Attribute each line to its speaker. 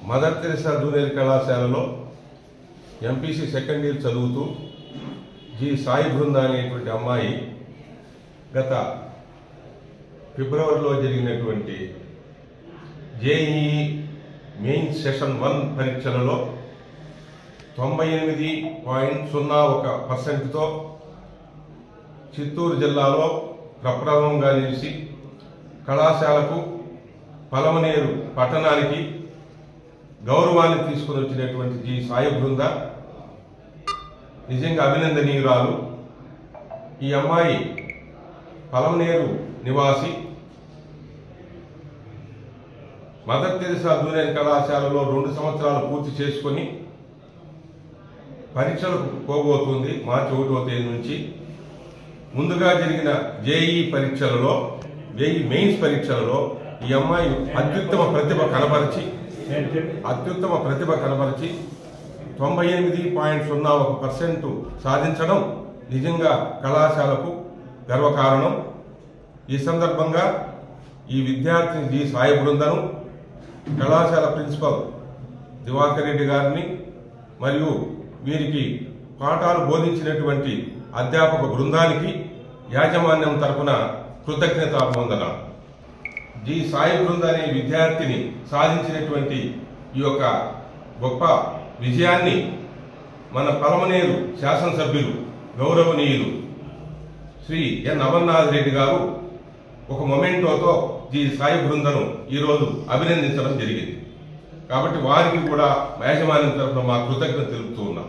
Speaker 1: Mother Teresa junior కళాశాలలో MPC second year చదువుతూ G Sai బృంద అనేటువంటి అమ్మాయి గత ఫిబ్రవరిలో జరిగినటువంటి జేఈఈ మెయిన్స్ సెషన్ 1 పరీక్షలలో 98.01% చిత్తూరు జిల్లాలో ప్రప్రథమంగా నిలిచి కళాశాలకు పలమనేరు పట్టణానికి గౌరవాన్ని తీసుకుని వచ్చినటువంటి జి సాయి బృంద నిజంగా అభినందనీయురాలు. ఈ అమ్మాయి పలమనేరు నివాసి. మదర్ తెరెసా జూనియర్ కళాశాలలో 2 సంవత్సరాలు పూర్తి చేసుకుని పరీక్షలకు పోబోతుంది మార్చి 1వ తేదీ నుంచి. ముందుగా జరిగిన జేఈ పరీక్షలలో మెయిన్స్ పరీక్షలలో ఈ అమ్మాయి అత్యుత్తమ ప్రతిభ కనబరిచి 98.01% సాధించడం నిజంగా కళాశాలకు గర్వకారణం. ఈ సందర్భంగా ఈ విద్యార్థిని జి సాయి బృందను కళాశాల ప్రిన్సిపల్ దివాకర్ రెడ్డి గారిని మరియు వీరికి పాఠాలు బోధించినటువంటి అధ్యాపక బృందానికి యాజమాన్యం తరపున కృతజ్ఞతాభివందన. జి సాయి బృంద అనే విద్యార్థిని సాధించినటువంటి ఈ యొక్క గొప్ప విజయాన్ని మన పలమనేరు శాసనసభ్యులు గౌరవనీయులు శ్రీ ఎన్ అమర్నాథ్ రెడ్డి గారు ఒక మొమెంటోతో జి సాయి బృందను ఈరోజు అభినందించడం జరిగింది. కాబట్టి వారికి కూడా యాజమాన్యం తరఫున మా కృతజ్ఞత తెలుపుతూ ఉన్నాం.